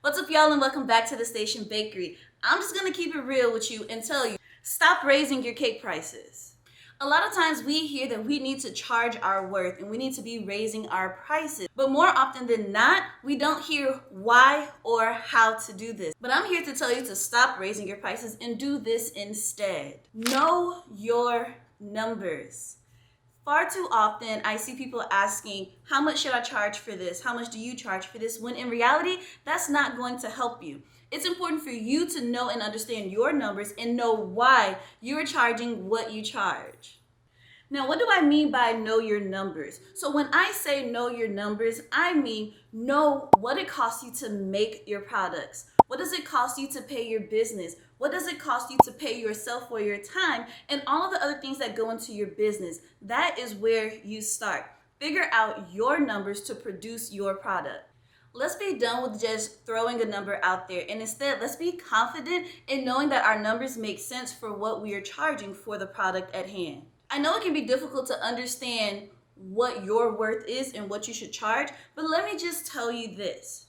What's up, y'all, and welcome back to The Station Bakery. I'm just gonna keep it real with you and tell you, stop raising your cake prices. A lot of times we hear that we need to charge our worth and we need to be raising our prices. But more often than not, we don't hear why or how to do this. But I'm here to tell you to stop raising your prices and do this instead. Know your numbers. Far too often, I see people asking, how much should I charge for this? How much do you charge for this? When in reality, that's not going to help you. It's important for you to know and understand your numbers and know why you're charging what you charge. Now, what do I mean by know your numbers? So when I say know your numbers, I mean know what it costs you to make your products. What does it cost you to pay your business? What does it cost you to pay yourself for your time? And all of the other things that go into your business. That is where you start. Figure out your numbers to produce your product. Let's be done with just throwing a number out there, and instead let's be confident in knowing that our numbers make sense for what we are charging for the product at hand. I know it can be difficult to understand what your worth is and what you should charge, but let me just tell you this.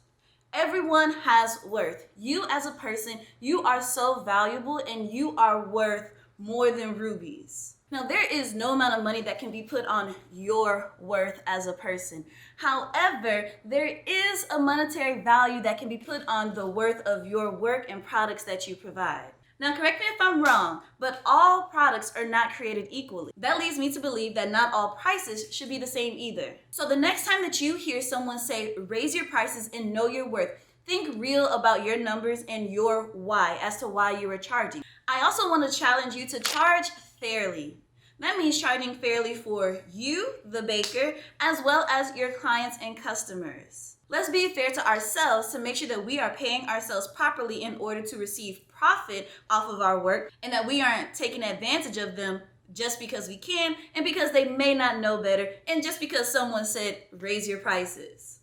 Everyone has worth. You as a person, you are so valuable and you are worth more than rubies. Now, there is no amount of money that can be put on your worth as a person. However, there is a monetary value that can be put on the worth of your work and products that you provide. Now, correct me if I'm wrong, but all products are not created equally. That leads me to believe that not all prices should be the same either. So the next time that you hear someone say, raise your prices and know your worth, think real about your numbers and your why as to why you are charging. I also want to challenge you to charge fairly. That means charging fairly for you, the baker, as well as your clients and customers. Let's be fair to ourselves to make sure that we are paying ourselves properly in order to receive profit off of our work and that we aren't taking advantage of them just because we can and because they may not know better and just because someone said raise your prices.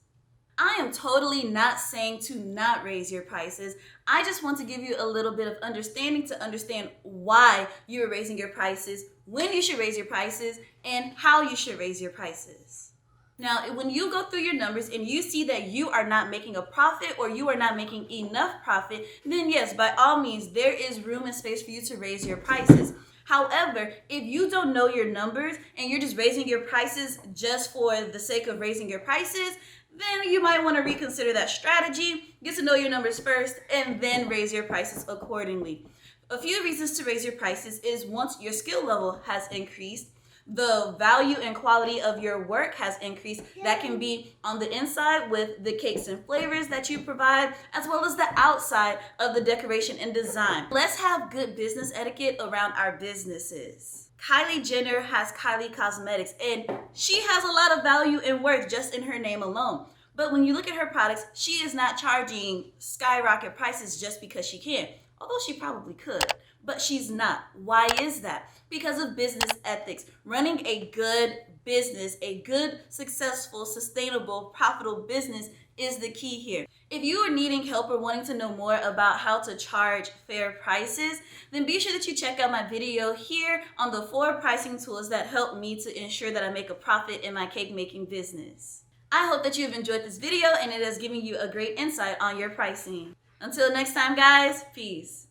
I am totally not saying to not raise your prices. I just want to give you a little bit of understanding to understand why you're raising your prices, when you should raise your prices, and how you should raise your prices. Now, when you go through your numbers and you see that you are not making a profit or you are not making enough profit, then yes, by all means, there is room and space for you to raise your prices. However, if you don't know your numbers and you're just raising your prices just for the sake of raising your prices, then you might want to reconsider that strategy, get to know your numbers first, and then raise your prices accordingly. A few reasons to raise your prices is once your skill level has increased, the value and quality of your work has increased. That can be on the inside with the cakes and flavors that you provide, as well as the outside of the decoration and design. Let's have good business etiquette around our businesses. Kylie Jenner has Kylie Cosmetics, and she has a lot of value and worth just in her name alone. But when you look at her products, she is not charging skyrocket prices just because she can. Although she probably could, but she's not. Why is that? Because of business ethics. Running a good business, a good, successful, sustainable, profitable business is the key here. If you are needing help or wanting to know more about how to charge fair prices, then be sure that you check out my video here on the 4 pricing tools that help me to ensure that I make a profit in my cake making business. I hope that you've enjoyed this video and it has given you a great insight on your pricing. Until next time, guys, peace.